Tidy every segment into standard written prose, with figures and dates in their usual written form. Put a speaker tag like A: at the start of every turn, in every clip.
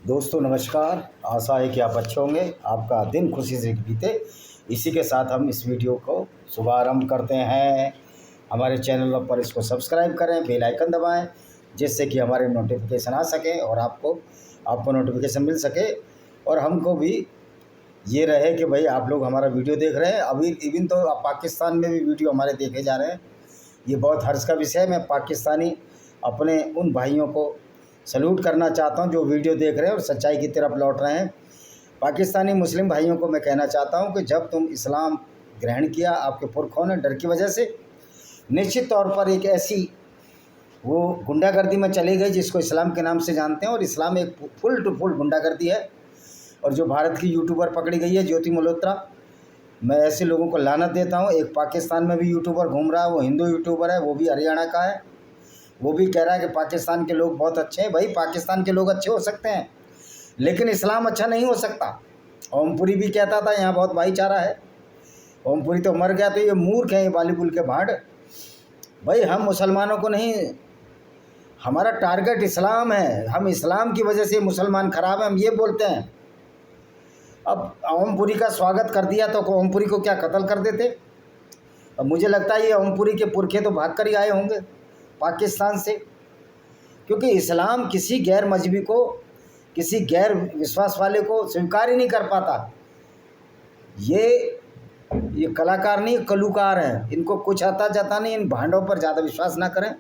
A: दोस्तों नमस्कार। आशा है कि आप अच्छे होंगे, आपका दिन खुशी से बीते। इसी के साथ हम इस वीडियो को शुभारंभ करते हैं। हमारे चैनल पर इसको सब्सक्राइब करें, बेल आइकन दबाएं, जिससे कि हमारे नोटिफिकेशन आ सके और आपको नोटिफिकेशन मिल सके और हमको भी ये रहे कि भाई आप लोग हमारा वीडियो देख रहे हैं। अभी इवन तो पाकिस्तान में भी वीडियो हमारे देखे जा रहे हैं। ये बहुत हर्ष का विषय है। मैं पाकिस्तानी अपने उन भाइयों को सल्यूट करना चाहता हूं जो वीडियो देख रहे हैं और सच्चाई की तरफ लौट रहे हैं। पाकिस्तानी मुस्लिम भाइयों को मैं कहना चाहता हूं कि जब तुम इस्लाम ग्रहण किया आपके पुरखों ने डर की वजह से, निश्चित तौर पर एक ऐसी वो गुंडागर्दी में चली गई जिसको इस्लाम के नाम से जानते हैं, और इस्लाम एक फुल टू फुल गुंडागर्दी है। और जो भारत की यूट्यूबर पकड़ी गई है ज्योति मल्होत्रा, मैं ऐसे लोगों को लानत देता हूँ। एक पाकिस्तान में भी यूट्यूबर घूम रहा है, वो हिंदू यूट्यूबर है, वो भी हरियाणा का है। वो भी कह रहा है कि पाकिस्तान के लोग बहुत अच्छे हैं। भाई पाकिस्तान के लोग अच्छे हो सकते हैं, लेकिन इस्लाम अच्छा नहीं हो सकता। ओमपुरी भी कहता था यहाँ बहुत भाईचारा है। ओमपुरी तो मर गया। तो ये मूर्ख है, ये बालीपुल के भाड़। भाई हम मुसलमानों को नहीं, हमारा टारगेट इस्लाम है। हम इस्लाम की वजह से मुसलमान खराब है, हम ये बोलते हैं। अब ओमपुरी का स्वागत कर दिया तो ओमपुरी को क्या कत्ल कर देते? अब मुझे लगता है ये ओमपुरी के पुरखे तो भाग कर ही आए होंगे पाकिस्तान से, क्योंकि इस्लाम किसी गैर मजहबी को, किसी गैर विश्वास वाले को स्वीकार ही नहीं कर पाता। ये कलाकार नहीं, कलुकार हैं। इनको कुछ आता जाता नहीं। इन भांडों पर ज़्यादा विश्वास ना करें।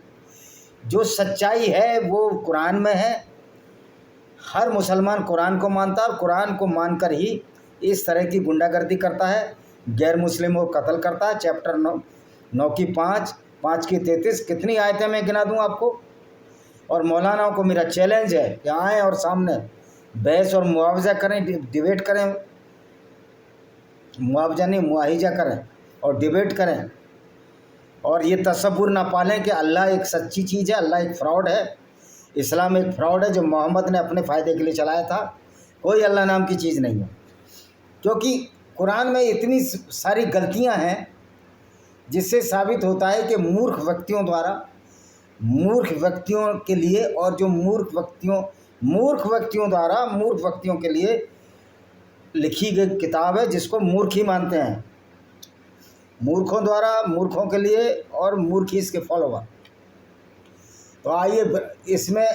A: जो सच्चाई है वो कुरान में है। हर मुसलमान कुरान को मानता है और कुरान को मानकर ही इस तरह की गुंडागर्दी करता है, गैर मुस्लिमों को कत्ल करता है। चैप्टर 9 की 5 की 33 कितनी आयतें मैं गिना दूं आपको। और मौलानाओं को मेरा चैलेंज है कि आएँ और सामने बहस और मुआवजा करें, डिबेट करें। मुआवजा नहीं, मुआहिजा करें और डिबेट करें। और ये तसव्वुर ना पालें कि अल्लाह एक सच्ची चीज़ है, अल्लाह एक फ़्रॉड है, इस्लाम एक फ़्रॉड है जो मोहम्मद ने अपने फ़ायदे के लिए चलाया था। कोई अल्लाह नाम की चीज़ नहीं है, क्योंकि कुरान में इतनी सारी गलतियां हैं जिससे साबित होता है कि मूर्ख व्यक्तियों के लिए, और जो मूर्ख व्यक्तियों के लिए लिखी गई किताब है जिसको मूर्ख ही मानते हैं। मूर्खों द्वारा, मूर्खों के लिए, और मूर्ख ही इसके फॉलोवर। तो आइए, इसमें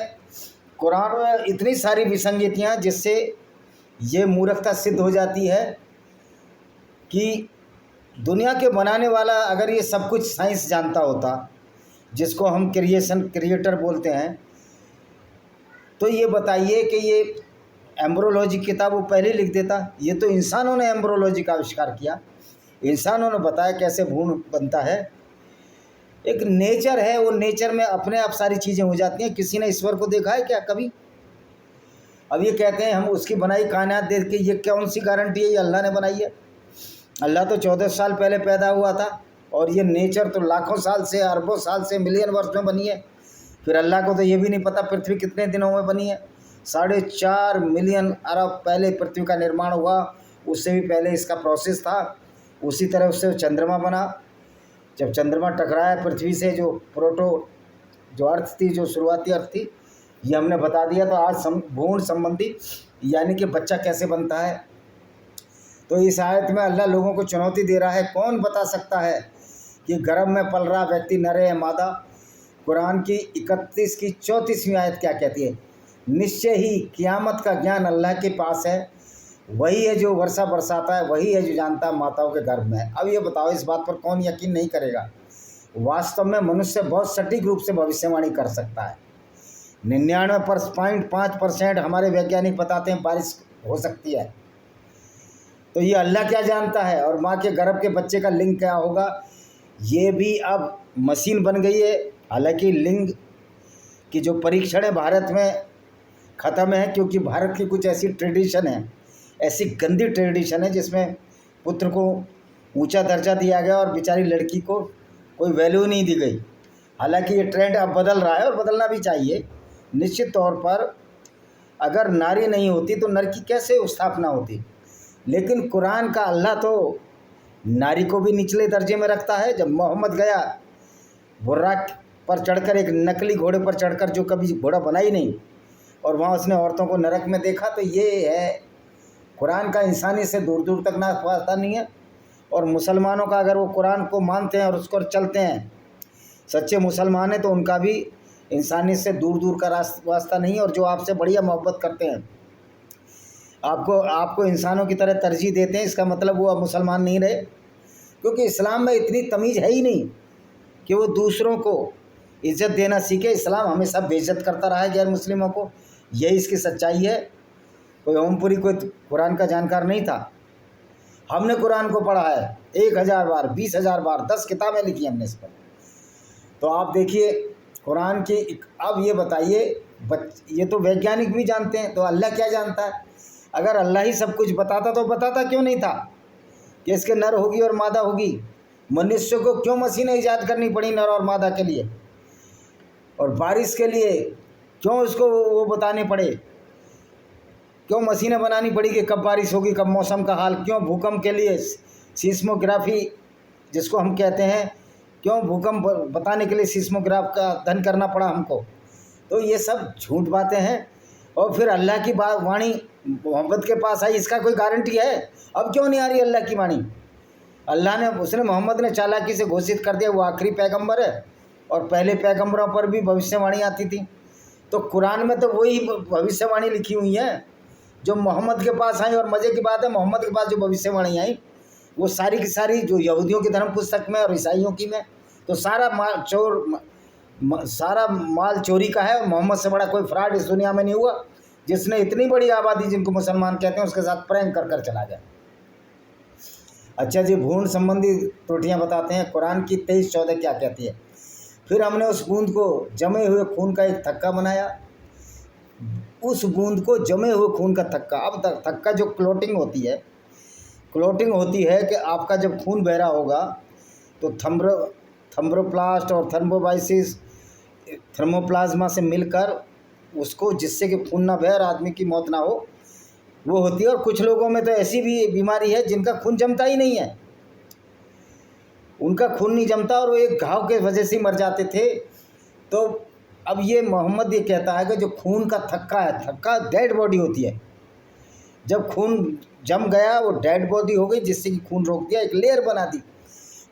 A: कुरान में इतनी सारी विसंगतियाँ जिससे ये मूर्खता सिद्ध हो जाती है कि दुनिया के बनाने वाला अगर ये सब कुछ साइंस जानता होता, जिसको हम क्रिएटर बोलते हैं, तो ये बताइए कि ये एम्ब्रोलॉजी किताब वो पहले लिख देता। ये तो इंसानों ने एम्ब्रोलॉजी का आविष्कार किया, इंसानों ने बताया कैसे भ्रूण बनता है। एक नेचर है, वो नेचर में अपने आप सारी चीज़ें हो जाती हैं। किसी ने ईश्वर को देखा है क्या कभी? अब ये कहते हैं हम उसकी बनाई कायनात देख के, ये कौन सी गारंटी है ये अल्लाह ने बनाई है? अल्लाह तो 14 साल पहले पैदा हुआ था, और ये नेचर तो लाखों साल से, अरबों साल से, मिलियन वर्ष में बनी है। फिर अल्लाह को तो ये भी नहीं पता पृथ्वी कितने दिनों में बनी है। 4.5 मिलियन अरब पहले पृथ्वी का निर्माण हुआ, उससे भी पहले इसका प्रोसेस था। उसी तरह उससे चंद्रमा बना। जब चंद्रमा टकराया पृथ्वी से, जो अर्थ थी, जो शुरुआती अर्थ थी, ये हमने बता दिया। तो आज भ्रूण संबंधी यानी कि बच्चा कैसे बनता है, तो इस आयत में अल्लाह लोगों को चुनौती दे रहा है। कौन बता सकता है कि गर्भ में पल रहा व्यक्ति नर है मादा? कुरान की 31 की 34वीं आयत क्या कहती है? निश्चय ही क़यामत का ज्ञान अल्लाह के पास है, वही है जो वर्षा बरसाता है, वही है जो जानता है माताओं के गर्भ में है। अब ये बताओ, इस बात पर कौन यकीन नहीं करेगा? वास्तव में मनुष्य बहुत सटीक रूप से भविष्यवाणी कर सकता है। 99.5% हमारे वैज्ञानिक बताते हैं बारिश हो सकती है। तो ये अल्लाह क्या जानता है? और माँ के गर्भ के बच्चे का लिंग क्या होगा, ये भी अब मशीन बन गई है। हालांकि लिंग की जो परीक्षण है भारत में ख़त्म है, क्योंकि भारत की कुछ ऐसी ट्रेडिशन है, ऐसी गंदी ट्रेडिशन है जिसमें पुत्र को ऊंचा दर्जा दिया गया और बेचारी लड़की को कोई वैल्यू नहीं दी गई। हालांकि ये ट्रेंड अब बदल रहा है और बदलना भी चाहिए। निश्चित तौर पर अगर नारी नहीं होती तो नर की कैसे स्थापना होती? लेकिन कुरान का अल्लाह तो नारी को भी निचले दर्जे में रखता है। जब मोहम्मद गया बुर्राक पर चढ़कर, एक नकली घोड़े पर चढ़कर, जो कभी घोड़ा बना ही नहीं, और वहाँ उसने औरतों को नरक में देखा। तो ये है, कुरान का इंसानी से दूर दूर तक ना वास्ता नहीं है। और मुसलमानों का अगर वो कुरान को मानते हैं और उसको चलते हैं, सच्चे मुसलमान हैं, तो उनका भी इंसानी से दूर दूर का वास्ता नहीं है। और जो आपसे बढ़िया मोहब्बत करते हैं, आपको इंसानों की तरह तरजीह देते हैं, इसका मतलब वो अब मुसलमान नहीं रहे। क्योंकि इस्लाम में इतनी तमीज़ है ही नहीं कि वो दूसरों को इज़्ज़त देना सीखे। इस्लाम हमेशा बेइज्जत करता रहा है गैर मुस्लिमों को, यही इसकी सच्चाई है। कोई ओमपुरी कोई कुरान का जानकार नहीं था, हमने कुरान को पढ़ा है 1000 बार, 20,000 बार, 10 किताबें लिखी हमने इस पर। तो आप देखिए कुरान की। अब ये बताइए, ये तो वैज्ञानिक भी जानते हैं, तो अल्लाह क्या जानता है? अगर अल्लाह ही सब कुछ बताता तो बताता क्यों नहीं था कि इसके नर होगी और मादा होगी? मनुष्य को क्यों मशीनें ईजाद करनी पड़ी नर और मादा के लिए? और बारिश के लिए क्यों उसको वो बताने पड़े? क्यों मशीनें बनानी पड़ी कि कब बारिश होगी, कब मौसम का हाल? क्यों भूकंप के लिए सीस्मोग्राफी जिसको हम कहते हैं, क्यों भूकंप बताने के लिए सीस्मोग्राफ का अध्ययन करना पड़ा हमको? तो ये सब झूठ बातें हैं। और फिर अल्लाह की वाणी मोहम्मद के पास आई, इसका कोई गारंटी है? अब क्यों नहीं आ रही अल्लाह की वाणी? अल्लाह ने, उसने, मोहम्मद ने चालाकी से घोषित कर दिया वो आखिरी पैगंबर है, और पहले पैगंबरों पर भी भविष्यवाणी आती थी। तो कुरान में तो वही भविष्यवाणी लिखी हुई है जो मोहम्मद के पास आई। और मज़े की बात है, मोहम्मद के पास जो भविष्यवाणी आई वो सारी की सारी जो यहूदियों की धर्म पुस्तक में और ईसाइयों की में, तो सारा माल चोरी का है। और मोहम्मद से बड़ा कोई फ्रॉड इस दुनिया में नहीं हुआ जिसने इतनी बड़ी आबादी, जिनको मुसलमान कहते हैं, उसके साथ प्रैंक कर कर चला गया। अच्छा जी, भ्रूण संबंधी त्रुटियां बताते हैं। कुरान की 23:14 क्या कहती है? फिर हमने उस बूंद को जमे हुए खून का एक थक्का बनाया। उस बूंद को जमे हुए खून का थक्का। अब थक्का जो क्लोटिंग होती है कि आपका जब खून बह रहा होगा तो थर्मोप्लास्ट और थर्मोबाइसिस थर्मोप्लाज्मा से मिलकर उसको, जिससे कि खून ना बहे और आदमी की मौत ना हो, वो होती है। और कुछ लोगों में तो ऐसी भी बीमारी है जिनका खून जमता ही नहीं है, उनका खून नहीं जमता और वो एक घाव के वजह से मर जाते थे। तो अब ये मोहम्मद ये कहता है कि जो खून का थक्का है, थक्का डेड बॉडी होती है। जब खून जम गया वो डेड बॉडी हो गई, जिससे कि खून रोक दिया, एक लेयर बना दी।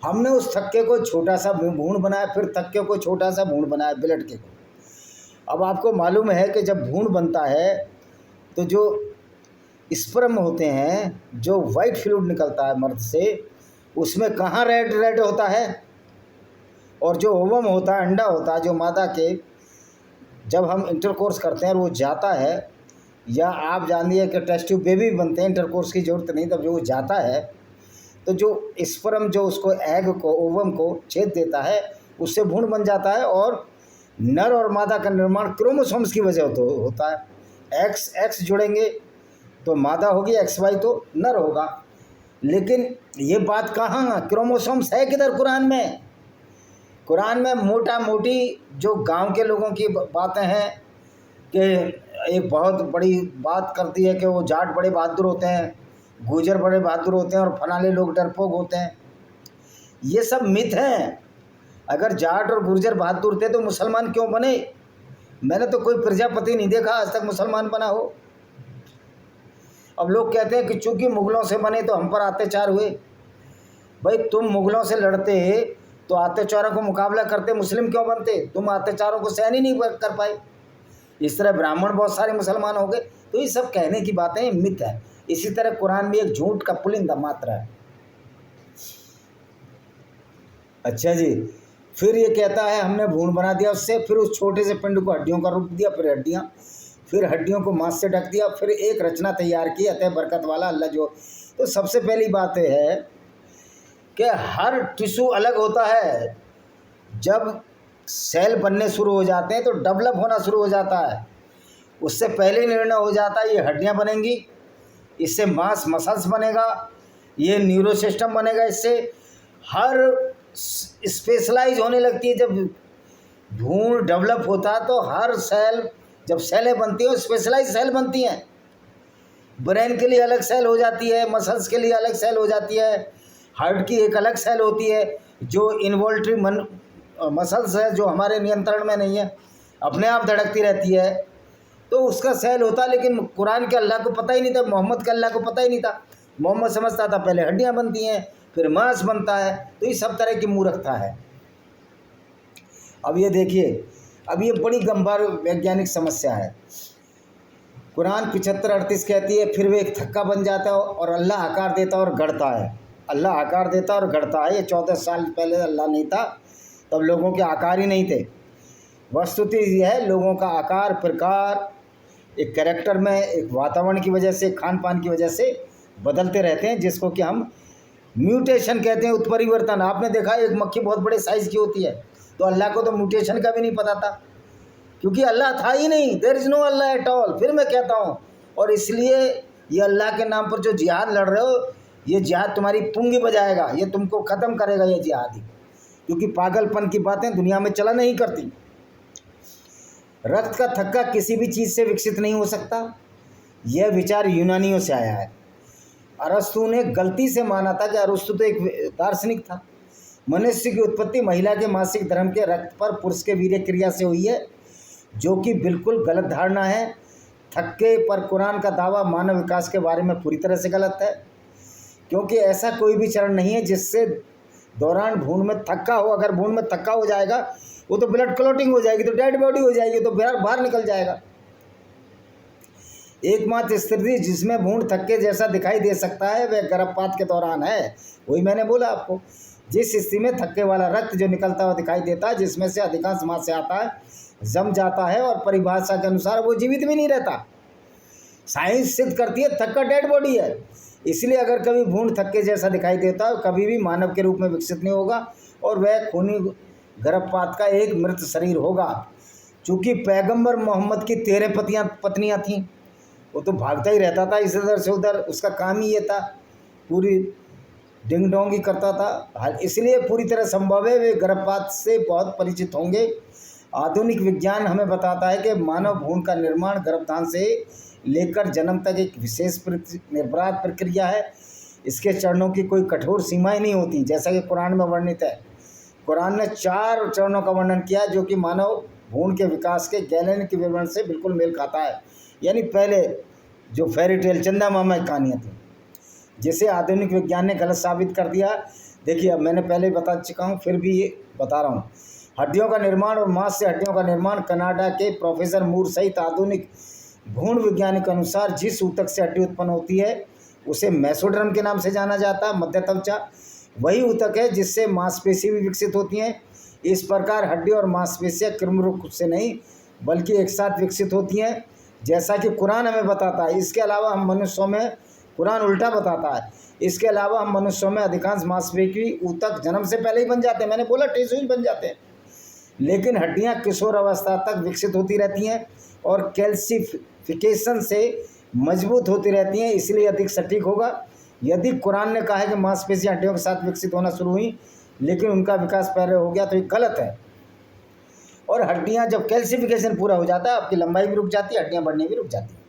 A: हमने उस थक्के को छोटा सा भूण बनाया, फिर थक्के को छोटा सा भूण बनाया ब्लड के को। अब आपको मालूम है कि जब भूण बनता है तो जो स्पर्म होते हैं, जो वाइट फ्लूइड निकलता है मर्द से, उसमें कहाँ रेड रेड होता है? और जो ओवम होता है, अंडा होता है जो मादा के, जब हम इंटरकोर्स करते हैं और वो जाता है, या आप जानिए कि टेस्ट ट्यूब बेबी बनते हैं, इंटरकोर्स की ज़रूरत नहीं, तब जो वो जाता है तो जो स्पर्म जो उसको एग को, ओवम को छेद देता है, उससे भ्रूण बन जाता है। और नर और मादा का निर्माण क्रोमोसोम्स की वजह तो होता है। एक्स जुड़ेंगे तो मादा होगी, XY तो नर होगा। लेकिन ये बात कहाँ, क्रोमोसोम्स है किधर कुरान में? कुरान में मोटा मोटी जो गांव के लोगों की बातें हैं कि एक बहुत बड़ी बात करती है कि वो जाट बड़े बहादुर होते हैं, गुजर बड़े बहादुर होते हैं और फलाने लोग डरपोक होते हैं। ये सब मिथ हैं। अगर जाट और गुर्जर बहादुर थे तो मुसलमान क्यों बने? मैंने तो कोई प्रजापति नहीं देखा आज तक मुसलमान बना हो। अब लोग कहते हैं कि चूंकि मुगलों से बने तो हम पर अत्याचार हुए। भाई तुम मुगलों से लड़ते तो अत्याचारों को मुकाबला करते, मुस्लिम क्यों बनते? तुम अत्याचारों को सहन ही नहीं कर पाए। इस तरह ब्राह्मण बहुत सारे मुसलमान हो गए। तो ये सब कहने की बातें मिथ है। इसी तरह कुरान भी एक झूठ का पुलिंदा मात्रा है। अच्छा जी, फिर ये कहता है हमने भ्रूण बना दिया उससे, फिर उस छोटे से पिंड को हड्डियों का रूप दिया, फिर हड्डियों को मांस से ढक दिया, फिर एक रचना तैयार की, अतः बरकत वाला अल्लाह जो। तो सबसे पहली बात है कि हर टिश्यू अलग होता है। जब सेल बनने शुरू हो जाते हैं तो डेवलप होना शुरू हो जाता है। उससे पहले निर्णय हो जाता है ये हड्डियाँ बनेंगी, इससे मांस मसल्स बनेगा, ये न्यूरो सिस्टम बनेगा। इससे हर स्पेशलाइज होने लगती है। जब भ्रूण डेवलप होता है तो हर सेल, जब सेलें बनती हैं स्पेशलाइज सेल बनती हैं। ब्रेन के लिए अलग सेल हो जाती है, मसल्स के लिए अलग सेल हो जाती है, हार्ट की एक अलग सेल होती है जो इन्वॉल्ट्री मसल्स है जो हमारे नियंत्रण में नहीं है, अपने आप धड़कती रहती है। तो उसका सहल होता, लेकिन कुरान के अल्लाह को पता ही नहीं था, मोहम्मद के अल्लाह को पता ही नहीं था। मोहम्मद समझता था पहले हड्डियाँ बनती हैं फिर मांस बनता है, तो ये सब तरह की मूर्खता है। अब ये देखिए, अब ये बड़ी गंभीर वैज्ञानिक समस्या है। कुरान 75-38 कहती है फिर वे एक थक्का बन जाता है और अल्लाह आकार देता और गढ़ता है। अल्लाह आकार देता और गढ़ता है। ये 14 साल पहले अल्लाह नहीं था, तब लोगों के आकार ही नहीं थे। वस्तुतः यह है, लोगों का आकार प्रकार एक कैरेक्टर में, एक वातावरण की वजह से, खान पान की वजह से बदलते रहते हैं, जिसको कि हम म्यूटेशन कहते हैं, उत्परिवर्तन। आपने देखा एक मक्खी बहुत बड़े साइज़ की होती है, तो अल्लाह को तो म्यूटेशन का भी नहीं पता था, क्योंकि अल्लाह था ही नहीं। There is no Allah at all. फिर मैं कहता हूँ, और इसलिए ये अल्लाह के नाम पर जो जिहाद लड़ रहे हो, ये जिहाद तुम्हारी पुंगी बजाएगा, ये तुमको ख़त्म करेगा ये जिहाद ही, क्योंकि पागलपन की बातें दुनिया में चला नहीं करती। रक्त का थक्का किसी भी चीज़ से विकसित नहीं हो सकता, यह विचार यूनानियों से आया है। अरस्तु ने गलती से माना था कि अरस्तु तो एक दार्शनिक था। मनुष्य की उत्पत्ति महिला के मासिक धर्म के रक्त पर पुरुष के वीर्य क्रिया से हुई है, जो कि बिल्कुल गलत धारणा है। थक्के पर कुरान का दावा मानव विकास के बारे में पूरी तरह से गलत है, क्योंकि ऐसा कोई भी चरण नहीं है जिससे दौरान भ्रूण में थक्का हो। अगर भ्रूण में थक्का हो जाएगा, वो तो ब्लड क्लॉटिंग हो जाएगी, तो डेड बॉडी हो जाएगी, तो बाहर निकल जाएगा। एकमात्र स्थिति जिसमें भ्रूण थक्के जैसा दिखाई दे सकता है वह गर्भपात के दौरान है। वही मैंने बोला आपको, जिस स्थिति में थक्के वाला रक्त जो निकलता हुआ दिखाई देता है, जिसमें से अधिकांश मां से आता है, जम जाता है और परिभाषा के अनुसार वो जीवित भी नहीं रहता। साइंस सिद्ध करती है थक्का डेड बॉडी है। इसलिए अगर कभी भ्रूण थक्के जैसा दिखाई देता है, कभी भी मानव के रूप में विकसित नहीं होगा और वह खूनी गर्भपात का एक मृत शरीर होगा। चूँकि पैगंबर मोहम्मद की 13 पत्नियां थीं, वो तो भागता ही रहता था इधर से उधर, उसका काम ही ये था, पूरी डिंग डोंग ही करता था। इसलिए पूरी तरह संभव है वे गर्भपात से बहुत परिचित होंगे। आधुनिक विज्ञान हमें बताता है कि मानव भ्रूण का निर्माण गर्भधान से लेकर जन्म तक एक विशेष निर्बाध प्रक्रिया है। इसके चरणों की कोई कठोर सीमाएं नहीं होती, जैसा कि कुरान में वर्णित है। कुरान ने 4 चरणों का वर्णन किया, जो कि मानव भ्रूण के विकास के गैलेन के विवरण से बिल्कुल मेल खाता है। यानी पहले जो फेरी टेल चंदा मामा की कहानियाँ थी, जिसे आधुनिक विज्ञान ने गलत साबित कर दिया। देखिए, अब मैंने पहले बता चुका हूँ, फिर भी ये बता रहा हूँ। हड्डियों का निर्माण और मांस से हड्डियों का निर्माण, कनाडा के प्रोफेसर मूर सहित आधुनिक भ्रूण विज्ञान के अनुसार जिस ऊतक से हड्डी उत्पन्न होती है उसे मेसोडर्म के नाम से जाना जाता है, मध्य त्वचा। वही ऊतक है जिससे मांसपेशी भी विकसित होती हैं। इस प्रकार हड्डी और मांसपेशियाँ क्रम रूप से नहीं बल्कि एक साथ विकसित होती हैं, जैसा कि कुरान हमें बताता है। इसके अलावा हम मनुष्यों में, कुरान उल्टा बताता है, इसके अलावा हम मनुष्यों में अधिकांश मांसपेशी ऊतक जन्म से पहले ही बन जाते हैं। मैंने बोला टिश्यू ही बन जाते हैं, लेकिन हड्डियां किशोर अवस्था तक विकसित होती रहती हैं और कैल्सिफिकेशन से मजबूत होती रहती हैं। इसलिए अधिक सटीक होगा यदि कुरान ने कहा है कि मांसपेशियां हड्डियों के साथ विकसित होना शुरू हुई, लेकिन उनका विकास पहले हो गया, तो ये गलत है। और हड्डियां जब कैल्सिफिकेशन पूरा हो जाता है, आपकी लंबाई भी रुक जाती है, हड्डियां बढ़ने भी रुक जाती हैं।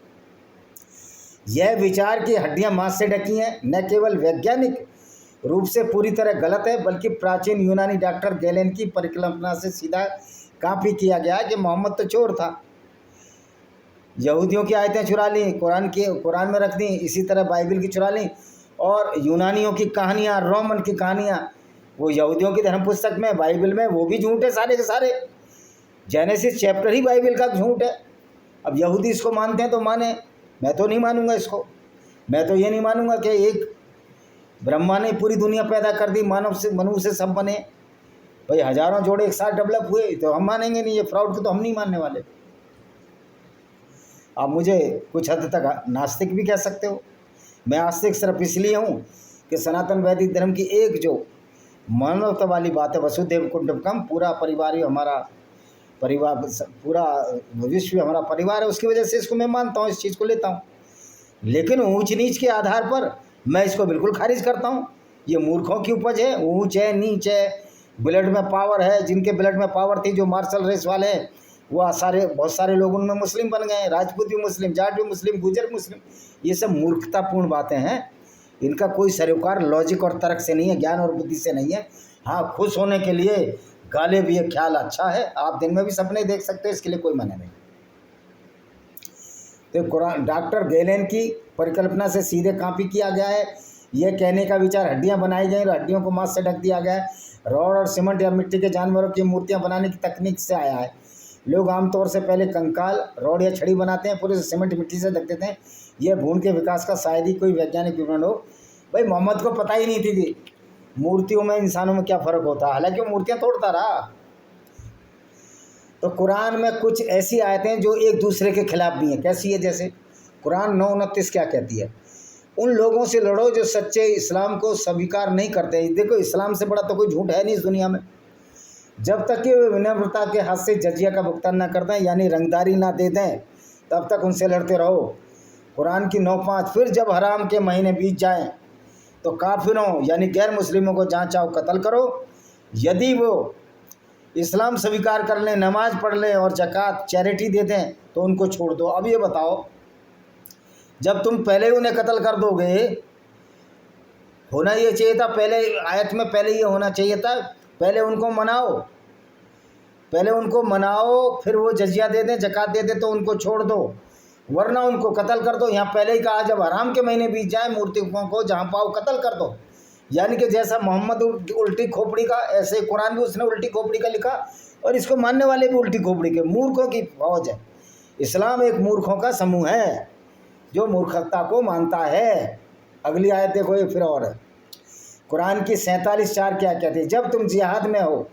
A: यह विचार कि हड्डियां मांस से ढकी हैं न केवल वैज्ञानिक रूप से पूरी तरह गलत है, बल्कि प्राचीन यूनानी डॉक्टर गैलेन की परिकल्पना से सीधा कॉपी किया गया कि मोहम्मद तो चोर था, यहूदियों की आयतें चुरा ली, कुरान में रख दी, इसी तरह बाइबल की चुरा ली, और यूनानियों की कहानियाँ, रोमन की कहानियाँ वो यहूदियों की धर्म पुस्तक में, बाइबल में, वो भी झूठ है सारे के सारे। जेनेसिस चैप्टर ही बाइबल का झूठ है। अब यहूदी इसको मानते हैं तो माने, मैं तो नहीं मानूंगा इसको। मैं तो ये नहीं मानूंगा कि एक ब्रह्मा ने पूरी दुनिया पैदा कर दी, मानव से, मनु से सब बने, भाई हजारों जोड़े एक साथ डेवलप हुए, तो हम मानेंगे नहीं। ये फ्रॉड को तो हम नहीं मानने वाले। आप मुझे कुछ हद तक नास्तिक भी कह सकते हो। मैं आस्तिक सिर्फ इसलिए हूँ कि सनातन वैदिक धर्म की एक जो मानवता वाली बात है, वसुधैव कुटुंबकम, पूरा परिवार ही हमारा परिवार, पूरा विश्व हमारा परिवार है, उसकी वजह से इसको मैं मानता हूँ, इस चीज़ को लेता हूँ। लेकिन ऊंच नीच के आधार पर मैं इसको बिल्कुल खारिज करता हूँ। ये मूर्खों की उपज है। ऊंच है, नीच है, ब्लड में पावर है। जिनके ब्लड में पावर थी, जो मार्शल रेस वाले हैं, वो बहुत सारे लोग उनमें मुस्लिम बन गए हैं। राजपूत भी मुस्लिम, जाट भी मुस्लिम, गुजर मुस्लिम। ये सब मूर्खतापूर्ण बातें हैं। इनका कोई सरोकार लॉजिक और तर्क से नहीं है, ज्ञान और बुद्धि से नहीं है। हाँ, खुश होने के लिए गाले भी ये ख्याल अच्छा है। आप दिन में भी सपने देख सकते हो, इसके लिए कोई मना नहीं। तो कुरान डॉक्टर गैलेन की परिकल्पना से सीधे कॉपी किया गया है। यह कहने का विचार हड्डियां बनाई गई और हड्डियों को मांस से ढक दिया गया है। रॉड और सीमेंट या मिट्टी के जानवरों की मूर्तियां बनाने की तकनीक से आया है। लोग आमतौर से पहले कंकाल, रॉड या छड़ी बनाते हैं, पूरे सीमेंट मिट्टी से ढक देते हैं। यह भून के विकास का शायद ही कोई वैज्ञानिक विवरण हो। भाई मोहम्मद को पता ही नहीं थी कि मूर्तियों में इंसानों में क्या फ़र्क होता है, हालांकि वो मूर्तियाँ तोड़ता रहा। तो कुरान में कुछ ऐसी आयतें हैं जो एक दूसरे के खिलाफ भी हैं। कैसी है? जैसे कुरान 9:29 क्या कहती है? उन लोगों से लड़ो जो सच्चे इस्लाम को स्वीकार नहीं करते। देखो, इस्लाम से बड़ा तो कोई झूठ है नहीं इस दुनिया में। जब तक कि वे विनम्रता के हाथ से जजिया का भुगतान ना कर दें, यानी रंगदारी ना दे दें, तब तक उनसे लड़ते रहो। कुरान की 9:5, फिर जब हराम के महीने बीत जाएं तो काफिरों यानी गैर मुस्लिमों को जहाँ चाहो कत्ल करो। यदि वो इस्लाम स्वीकार कर लें, नमाज पढ़ लें और ज़कात चैरिटी दे दें तो उनको छोड़ दो। अब ये बताओ, जब तुम पहले उन्हें कत्ल कर दोगे, होना ये चाहिए था पहले आयत में, पहले ये होना चाहिए था, पहले उनको मनाओ, फिर वो जजिया दे दें, ज़कात दे दें तो उनको छोड़ दो, वरना उनको कत्ल कर दो। यहाँ पहले ही कहा जब हराम के महीने बीत जाए मूर्तियों को जहाँ पाओ कत्ल कर दो। यानी कि जैसा मोहम्मद उल्टी खोपड़ी का, ऐसे कुरान भी उसने उल्टी खोपड़ी का लिखा और इसको मानने वाले भी उल्टी खोपड़ी के, मूर्खों की फौज है। इस्लाम एक मूर्खों का समूह है जो मूर्खता को मानता है। अगली आयत देखो, ये फिर और है। कुरान की 47:4 क्या कहती है? जब तुम जिहाद में हो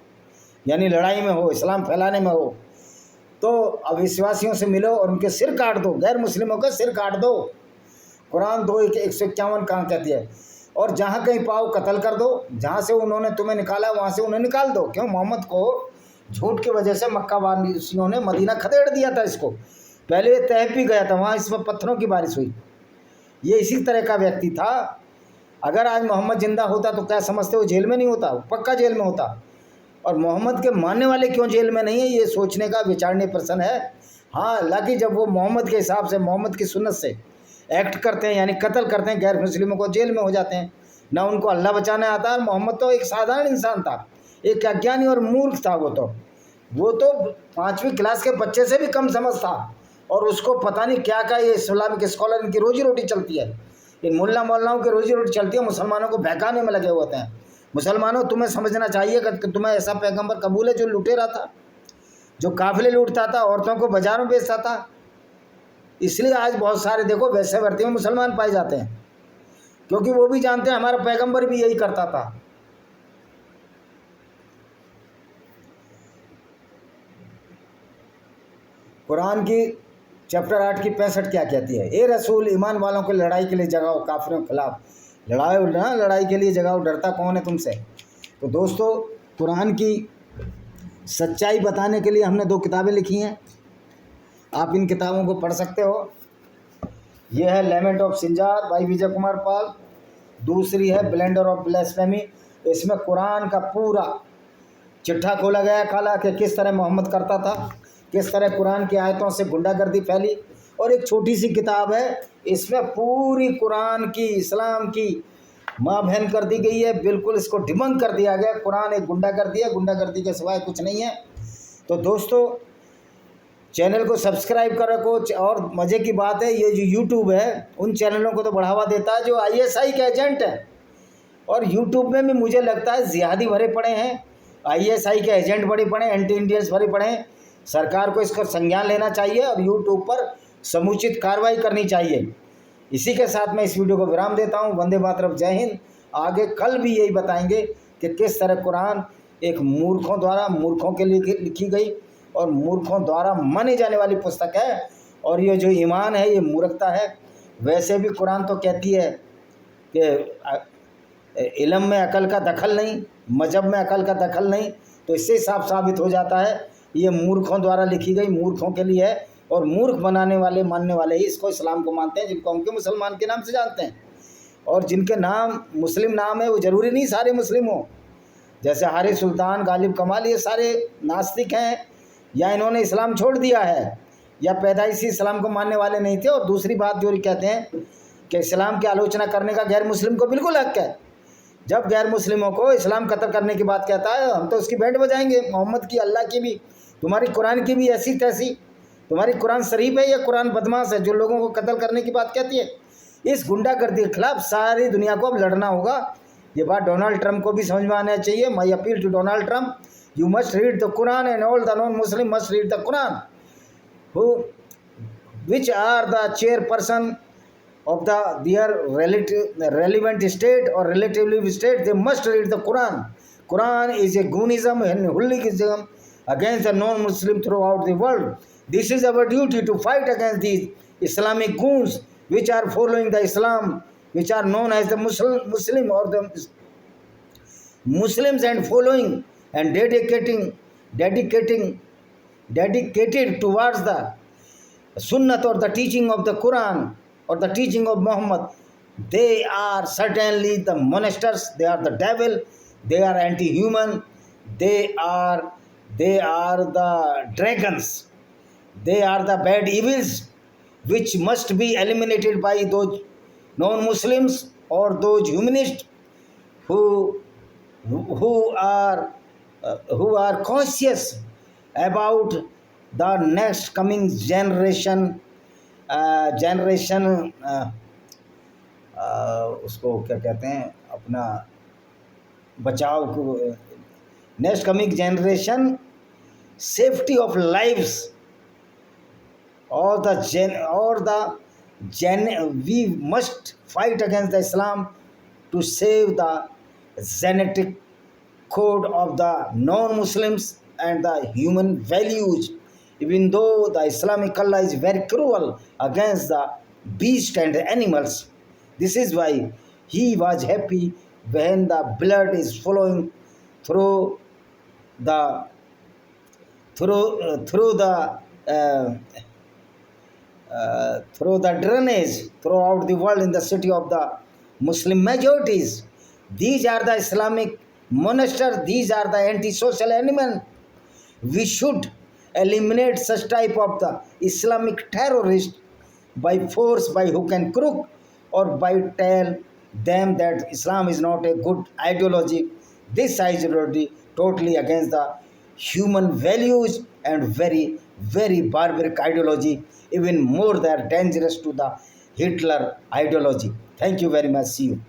A: यानी लड़ाई में हो, इस्लाम फैलाने में हो, तो अविश्वासियों से मिलो और उनके सिर काट दो, गैर मुस्लिमों के सिर काट दो। कुरान 2:151 कहाँ कहती है? और जहाँ कहीं पाओ कत्ल कर दो, जहाँ से उन्होंने तुम्हें निकाला वहाँ से उन्हें निकाल दो। क्यों? मोहम्मद को झूठ की वजह से मक्का वासियों ने मदीना खदेड़ दिया था। इसको पहले ये तैफ भी गया था, वहाँ इस पर पत्थरों की बारिश हुई। ये इसी तरह का व्यक्ति था। अगर आज मोहम्मद जिंदा होता तो क्या समझते हो जेल में नहीं होता? पक्का जेल में होता। और मोहम्मद के मानने वाले क्यों जेल में नहीं है, ये सोचने का विचारणीय प्रश्न है। हाँ, हालांकि जब वो मोहम्मद के हिसाब से, मोहम्मद की सुन्नत से एक्ट करते हैं यानी कत्ल करते हैं गैर मुस्लिमों को, जेल में हो जाते हैं। ना उनको अल्लाह बचाने आता है। मोहम्मद तो एक साधारण इंसान था, एक अज्ञानी और मूर्ख था। वो तो 5वीं क्लास के बच्चे से भी कम समझ था और उसको पता नहीं क्या क्या ये इस्लामिक स्कॉलर, इनकी रोजी रोटी चलती है, इन मुल्ला मौलानाओं की रोजी रोटी चलती है, मुसलमानों को बहकाने में लगे होते हैं। मुसलमानों, तुम्हें समझना चाहिए कि तुम्हें ऐसा पैगंबर कबूल है जो लुटेरा था, जो काफिले लूटता था, औरतों को बाजारों बेचता था। इसलिए आज बहुत सारे देखो वैसे वर्ती में मुसलमान पाए जाते हैं, क्योंकि वो भी जानते हैं हमारा पैगंबर भी यही करता था। कुरान की चैप्टर 8 की 65 क्या कहती है? ए रसूल, ईमान वालों को लड़ाई के लिए जगाओ, काफिरों के खिलाफ लड़ाओ ना, लड़ाई के लिए जगाओ, डरता कौन है तुमसे? तो दोस्तों, कुरान की सच्चाई बताने के लिए हमने 2 किताबें लिखी हैं, आप इन किताबों को पढ़ सकते हो। यह है लेमेंट of Sinjar by Vijay Kumar Pal, दूसरी है ब्लेंडर ऑफ ब्लास्फेमी। इसमें कुरान का पूरा चिट्ठा खोला गया काला कि किस तरह मोहम्मद करता था, किस तरह कुरान की आयतों से गुंडागर्दी फैली। और एक छोटी सी किताब है, इसमें पूरी कुरान की, इस्लाम की माँ बहन कर दी गई है, बिल्कुल इसको डिबंक कर दिया गया। कुरान एक गुंडागर्दी है, गुंडागर्दी के सिवाय कुछ नहीं है। तो दोस्तों, चैनल को सब्सक्राइब कर रखो। और मज़े की बात है, ये जो यूट्यूब है उन चैनलों को तो बढ़ावा देता है जो ISI के एजेंट हैं। और यूट्यूब में भी मुझे लगता है जिहादी भरे पड़े हैं, ISI के एजेंट बड़े पड़े, एंटी इंडियंस भरे पड़े हैं। सरकार को इसका संज्ञान लेना चाहिए और यूट्यूब पर समुचित कार्रवाई करनी चाहिए। इसी के साथ मैं इस वीडियो को विराम देता हूँ। वंदे मातरम, जय हिंद। आगे कल भी यही बताएंगे कि किस तरह कुरान एक मूर्खों द्वारा, मूर्खों के लिए लिखी गई और मूर्खों द्वारा माने जाने वाली पुस्तक है। और ये जो ईमान है ये मूर्खता है। वैसे भी कुरान तो कहती है कि इल्म में अकल का दखल नहीं, मजहब में अकल का दखल नहीं। तो इससे साफ साबित हो जाता है ये मूर्खों द्वारा लिखी गई, मूर्खों के लिए है। और मूर्ख बनाने वाले, मानने वाले ही इसको इस्लाम को मानते हैं, जिनको उनके मुसलमान के नाम से जानते हैं। और जिनके नाम मुस्लिम नाम है वो ज़रूरी नहीं सारे मुस्लिम हो। जैसे हारिस सुल्तान, गालिब कमाल, ये सारे नास्तिक हैं, या इन्होंने इस्लाम छोड़ दिया है, या पैदाइशी इस्लाम को मानने वाले नहीं थे। और दूसरी बात जो कहते हैं कि इस्लाम की आलोचना करने का गैर मुस्लिम को बिल्कुल हक है। जब गैर मुस्लिमों को इस्लाम कत्ल करने की बात कहता है, हम तो उसकी बैंड बजाएंगे, मोहम्मद की, अल्लाह की भी, तुम्हारी कुरान की भी ऐसी तैसी। तुम्हारी कुरान शरीफ है या कुरान बदमाश है जो लोगों को कत्ल करने की बात कहती है? इस गुंडागर्दी के खिलाफ सारी दुनिया को अब लड़ना होगा। ये बात डोनाल्ड ट्रंप को भी समझ में आना चाहिए। My appeal to Donald Trump, you must read the Quran and all the non Muslim must read the Quran, who which are the chairperson of their relevant state or relatively state, they must read the Quran. Quran is a goonism and hooliganism against the non-Muslim throughout the world. This is our duty to fight against these Islamic goons which are following the Islam, which are known as the Muslim or the Muslims, and following and dedicated towards the Sunnah or the teaching of the Quran or the teaching of Muhammad. They are certainly the monsters, they are the devil, they are anti-human, they are the dragons, they are the bad evils which must be eliminated by those non-Muslims or those humanists who are conscious about the next coming generation उसको क्या कहते हैं, अपना बचाव को, next coming generation, safety of lives और we must fight against the Islam to save the genetic code of the non-Muslims and the human values. Even though the Islamic Allah is very cruel against the beast and the animals, this is why he was happy when the blood is flowing through the drainage throughout the world in the city of the Muslim majorities. These are the Islamic monsters, these are the anti-social animals. We should eliminate such type of the Islamic terrorist by force, by hook and crook, or by tell them that Islam is not a good ideology. This ideology totally against the human values and very, very barbaric ideology, even more they are dangerous to the Hitler ideology. Thank you very much. See you.